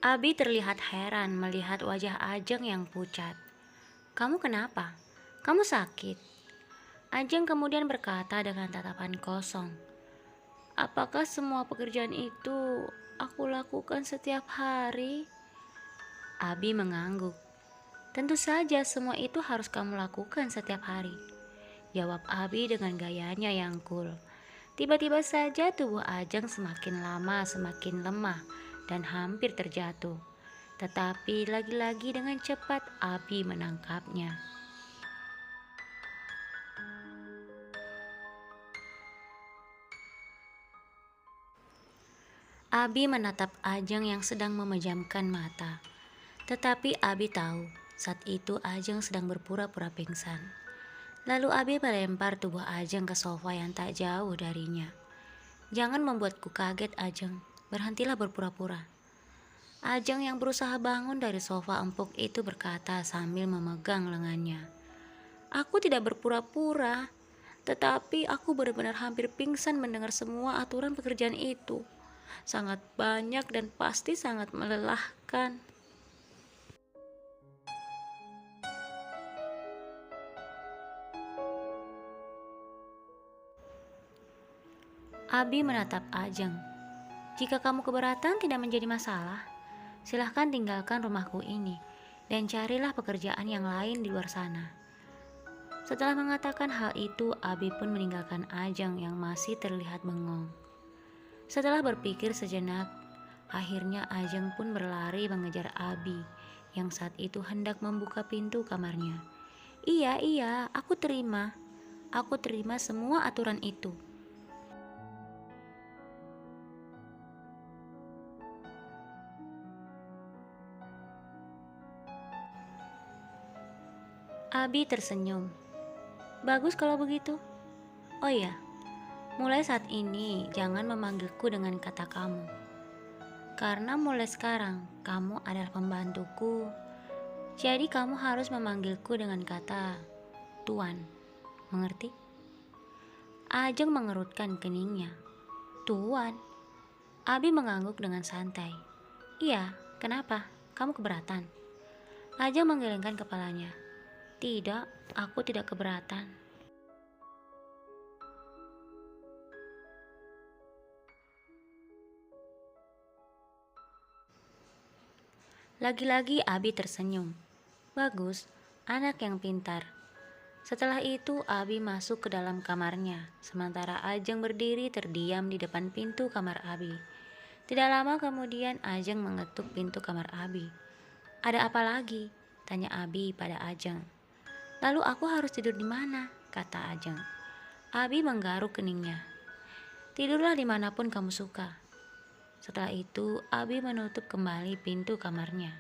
Abi terlihat heran melihat wajah Ajeng yang pucat. "Kamu kenapa? Kamu sakit?" Ajeng kemudian berkata dengan tatapan kosong, "Apakah semua pekerjaan itu aku lakukan setiap hari?" Abi mengangguk. "Tentu saja semua itu harus kamu lakukan setiap hari," jawab Abi dengan gayanya yang cool. Tiba-tiba saja tubuh Ajeng semakin lama semakin lemah dan hampir terjatuh. Tetapi lagi-lagi dengan cepat Abi menangkapnya. Abi menatap Ajeng yang sedang memejamkan mata. Tetapi Abi tahu saat itu Ajeng sedang berpura-pura pingsan. Lalu Abi melempar tubuh Ajeng ke sofa yang tak jauh darinya. "Jangan membuatku kaget, Ajeng. Berhentilah berpura-pura." Ajeng yang berusaha bangun dari sofa empuk itu berkata sambil memegang lengannya. "Aku tidak berpura-pura, tetapi aku benar-benar hampir pingsan mendengar semua aturan pekerjaan itu. Sangat banyak dan pasti sangat melelahkan." Abi menatap Ajeng. "Jika kamu keberatan tidak menjadi masalah, silahkan tinggalkan rumahku ini dan carilah pekerjaan yang lain di luar sana." Setelah mengatakan hal itu, Abi pun meninggalkan Ajeng yang masih terlihat bengong. Setelah berpikir sejenak, akhirnya Ajeng pun berlari mengejar Abi yang saat itu hendak membuka pintu kamarnya. "Iya, iya, aku terima. Aku terima semua aturan itu." Abi tersenyum. "Bagus kalau begitu. Oh iya, mulai saat ini jangan memanggilku dengan kata kamu. Karena mulai sekarang kamu adalah pembantuku. Jadi kamu harus memanggilku dengan kata Tuan. Mengerti?" Ajeng mengerutkan keningnya. "Tuan?" Abi mengangguk dengan santai. "Iya, kenapa? Kamu keberatan?" Ajeng menggelengkan kepalanya. "Tidak, aku tidak keberatan." Lagi-lagi Abi tersenyum. "Bagus, anak yang pintar." Setelah itu Abi masuk ke dalam kamarnya, sementara Ajeng berdiri terdiam di depan pintu kamar Abi. Tidak lama kemudian Ajeng mengetuk pintu kamar Abi. "Ada apa lagi?" tanya Abi pada Ajeng. "Lalu aku harus tidur di mana?" kata Ajeng. Abi menggaruk keningnya. "Tidurlah dimanapun kamu suka." Setelah itu Abi menutup kembali pintu kamarnya.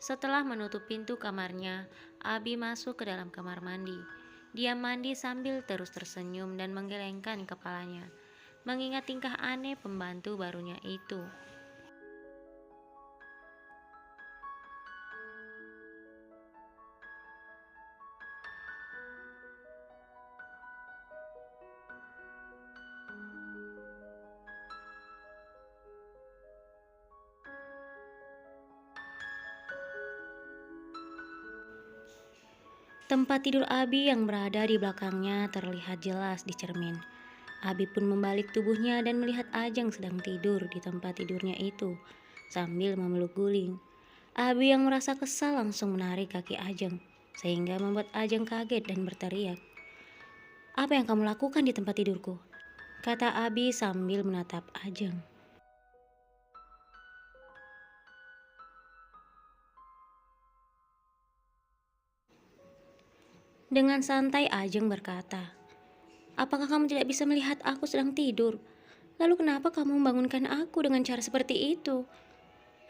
Setelah menutup pintu kamarnya, Abi masuk ke dalam kamar mandi. Dia mandi sambil terus tersenyum dan menggelengkan kepalanya, mengingat tingkah aneh pembantu barunya itu. Tempat tidur Abi yang berada di belakangnya terlihat jelas di cermin. Abi pun membalik tubuhnya dan melihat Ajeng sedang tidur di tempat tidurnya itu sambil memeluk guling. Abi yang merasa kesal langsung menarik kaki Ajeng, sehingga membuat Ajeng kaget dan berteriak. "Apa yang kamu lakukan di tempat tidurku?" kata Abi sambil menatap Ajeng. Dengan santai Ajeng berkata, "Apakah kamu tidak bisa melihat aku sedang tidur? Lalu kenapa kamu membangunkan aku dengan cara seperti itu?"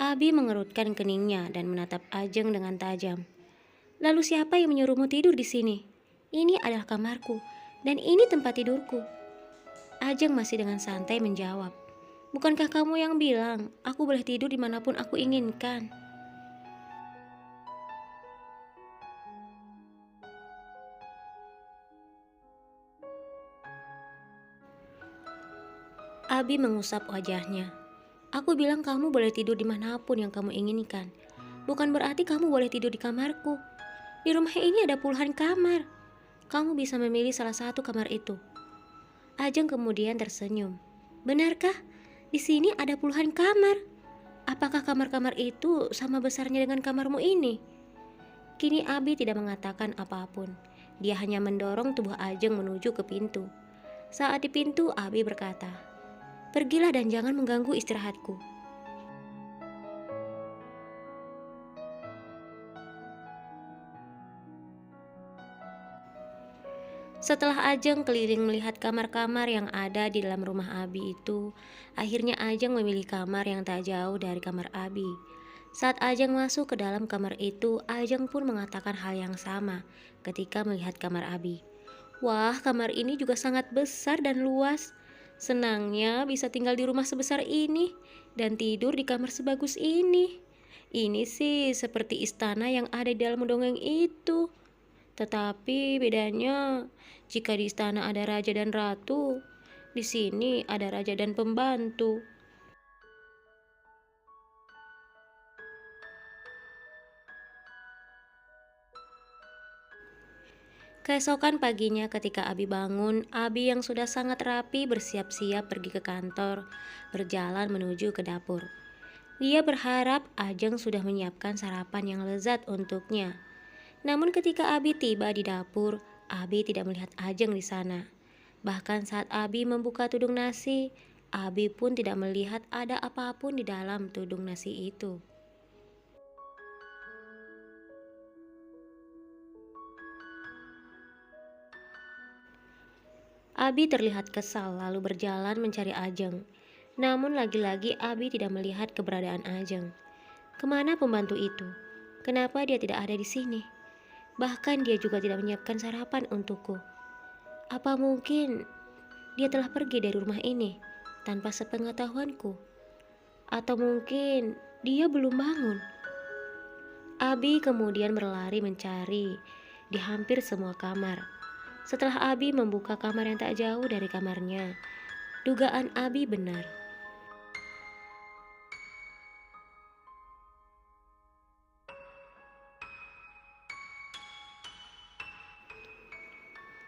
Abi mengerutkan keningnya dan menatap Ajeng dengan tajam. "Lalu siapa yang menyuruhmu tidur di sini? Ini adalah kamarku, dan ini tempat tidurku." Ajeng masih dengan santai menjawab, "Bukankah kamu yang bilang aku boleh tidur dimanapun aku inginkan?" Abi mengusap wajahnya. Aku bilang kamu boleh tidur dimanapun yang kamu inginkan. Bukan berarti kamu boleh tidur di kamarku. Di rumah ini ada puluhan kamar. Kamu bisa memilih salah satu kamar itu. Ajeng kemudian tersenyum. Benarkah? Di sini ada puluhan kamar. Apakah kamar-kamar itu sama besarnya dengan kamarmu ini? Kini Abi tidak mengatakan apapun. Dia hanya mendorong tubuh Ajeng menuju ke pintu. Saat di pintu, Abi berkata, "Pergilah dan jangan mengganggu istirahatku." Setelah Ajeng keliling melihat kamar-kamar yang ada di dalam rumah Abi itu, akhirnya Ajeng memilih kamar yang tak jauh dari kamar Abi. Saat Ajeng masuk ke dalam kamar itu, Ajeng pun mengatakan hal yang sama ketika melihat kamar Abi. Wah, kamar ini juga sangat besar dan luas. Senangnya bisa tinggal di rumah sebesar ini dan tidur di kamar sebagus ini. Ini sih seperti istana yang ada di dalam dongeng itu. Tetapi bedanya, jika di istana ada raja dan ratu, di sini ada raja dan pembantu. Keesokan paginya ketika Abi bangun, Abi yang sudah sangat rapi bersiap-siap pergi ke kantor, berjalan menuju ke dapur. Dia berharap Ajeng sudah menyiapkan sarapan yang lezat untuknya. Namun ketika Abi tiba di dapur, Abi tidak melihat Ajeng di sana. Bahkan saat Abi membuka tudung nasi, Abi pun tidak melihat ada apapun di dalam tudung nasi itu. Abi terlihat kesal lalu berjalan mencari Ajeng. Namun lagi-lagi Abi tidak melihat keberadaan Ajeng. Kemana pembantu itu? Kenapa dia tidak ada di sini? Bahkan dia juga tidak menyiapkan sarapan untukku. Apa mungkin dia telah pergi dari rumah ini tanpa sepengetahuanku? Atau mungkin dia belum bangun? Abi kemudian berlari mencari di hampir semua kamar. Setelah Abi membuka kamar yang tak jauh dari kamarnya, dugaan Abi benar.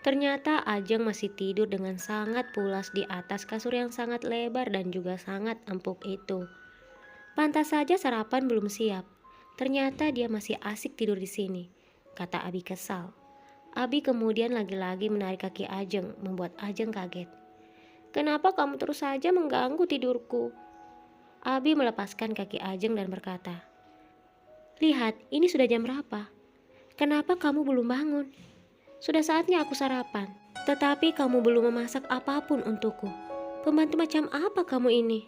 Ternyata Ajeng masih tidur dengan sangat pulas di atas kasur yang sangat lebar dan juga sangat empuk itu. Pantas saja sarapan belum siap. Ternyata dia masih asik tidur di sini, kata Abi kesal. Abi kemudian lagi-lagi menarik kaki Ajeng, membuat Ajeng kaget. Kenapa kamu terus saja mengganggu tidurku? Abi melepaskan kaki Ajeng dan berkata, lihat, ini sudah jam berapa? Kenapa kamu belum bangun? Sudah saatnya aku sarapan, tetapi kamu belum memasak apapun untukku. Pembantu macam apa kamu ini?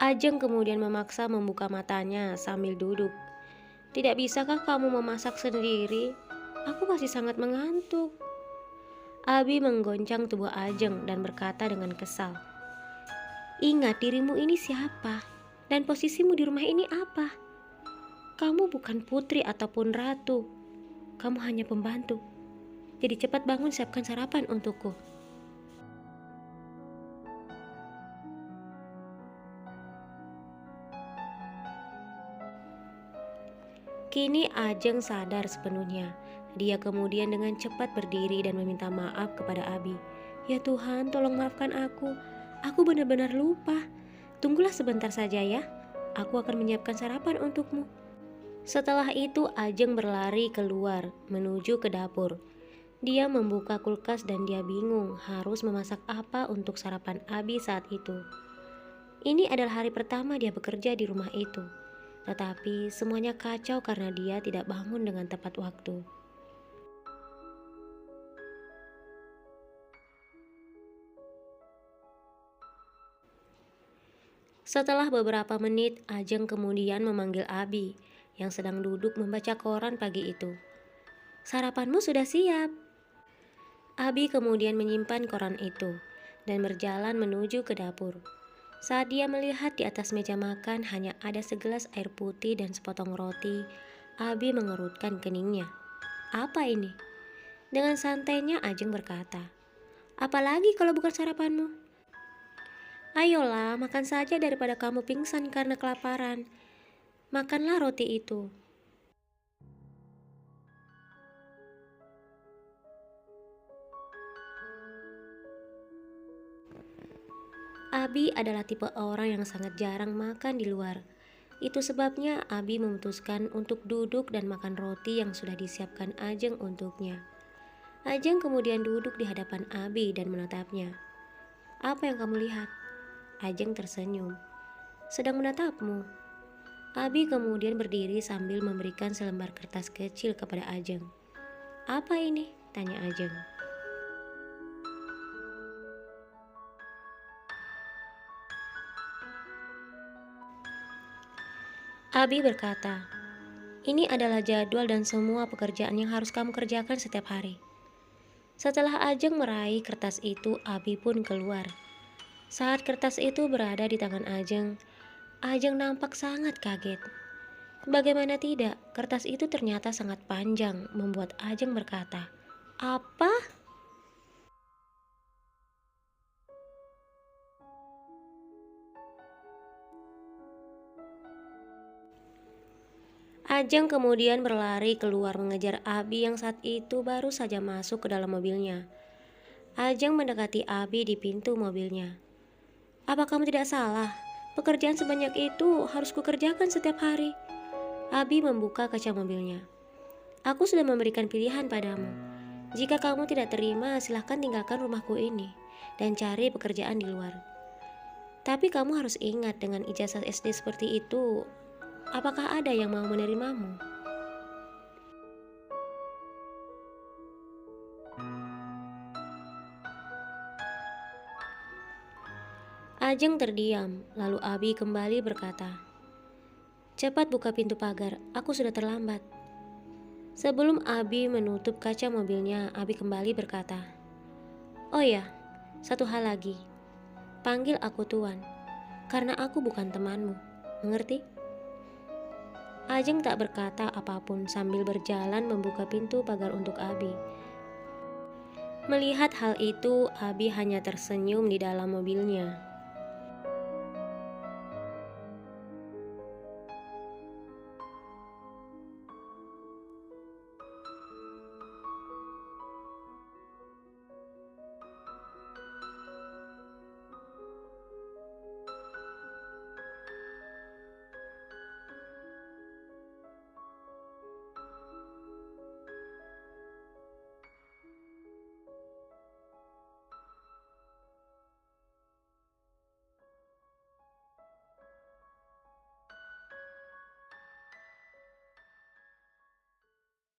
Ajeng kemudian memaksa membuka matanya sambil duduk. Tidak bisakah kamu memasak sendiri? Aku masih sangat mengantuk. Abi menggoncang tubuh Ajeng dan berkata dengan kesal. Ingat dirimu ini siapa? Dan posisimu di rumah ini apa? Kamu bukan putri ataupun ratu. Kamu hanya pembantu. Jadi cepat bangun siapkan sarapan untukku. Kini Ajeng sadar sepenuhnya. Dia kemudian dengan cepat berdiri dan meminta maaf kepada Abi. Ya Tuhan, tolong maafkan aku. Aku benar-benar lupa. Tunggulah sebentar saja ya. Aku akan menyiapkan sarapan untukmu. Setelah itu Ajeng berlari keluar menuju ke dapur. Dia membuka kulkas dan dia bingung harus memasak apa untuk sarapan Abi saat itu. Ini adalah hari pertama dia bekerja di rumah itu. Tetapi semuanya kacau karena dia tidak bangun dengan tepat waktu. Setelah beberapa menit, Ajeng kemudian memanggil Abi yang sedang duduk membaca koran pagi itu. Sarapanmu sudah siap. Abi kemudian menyimpan koran itu dan berjalan menuju ke dapur. Saat dia melihat di atas meja makan hanya ada segelas air putih dan sepotong roti, Abi mengerutkan keningnya. Apa ini? Dengan santainya Ajeng berkata, apalagi kalau bukan sarapanmu? Ayolah, makan saja daripada kamu pingsan karena kelaparan. Makanlah roti itu. Abi adalah tipe orang yang sangat jarang makan di luar. Itu sebabnya Abi memutuskan untuk duduk dan makan roti yang sudah disiapkan Ajeng untuknya. Ajeng kemudian duduk di hadapan Abi dan menatapnya. Apa yang kamu lihat? Ajeng tersenyum. Sedang menatapmu. Abi kemudian berdiri sambil memberikan selembar kertas kecil kepada Ajeng. Apa ini? Tanya Ajeng. Abi berkata, ini adalah jadwal dan semua pekerjaan yang harus kamu kerjakan setiap hari. Setelah Ajeng meraih kertas itu, Abi pun keluar. Saat kertas itu berada di tangan Ajeng, Ajeng nampak sangat kaget. Bagaimana tidak, kertas itu ternyata sangat panjang, membuat Ajeng berkata, apa? Ajeng kemudian berlari keluar mengejar Abi yang saat itu baru saja masuk ke dalam mobilnya. Ajeng mendekati Abi di pintu mobilnya. Apa kamu tidak salah? Pekerjaan sebanyak itu harus kukerjakan setiap hari. Abi membuka kaca mobilnya. Aku sudah memberikan pilihan padamu. Jika kamu tidak terima, silahkan tinggalkan rumahku ini dan cari pekerjaan di luar. Tapi kamu harus ingat, dengan ijazah SD seperti itu, apakah ada yang mau menerimamu? Ajeng terdiam, lalu Abi kembali berkata, cepat buka pintu pagar, aku sudah terlambat. Sebelum Abi menutup kaca mobilnya, Abi kembali berkata, oh ya, satu hal lagi. Panggil aku Tuan, karena aku bukan temanmu, mengerti? Ajeng tak berkata apapun sambil berjalan membuka pintu pagar untuk Abi. Melihat hal itu, Abi hanya tersenyum di dalam mobilnya.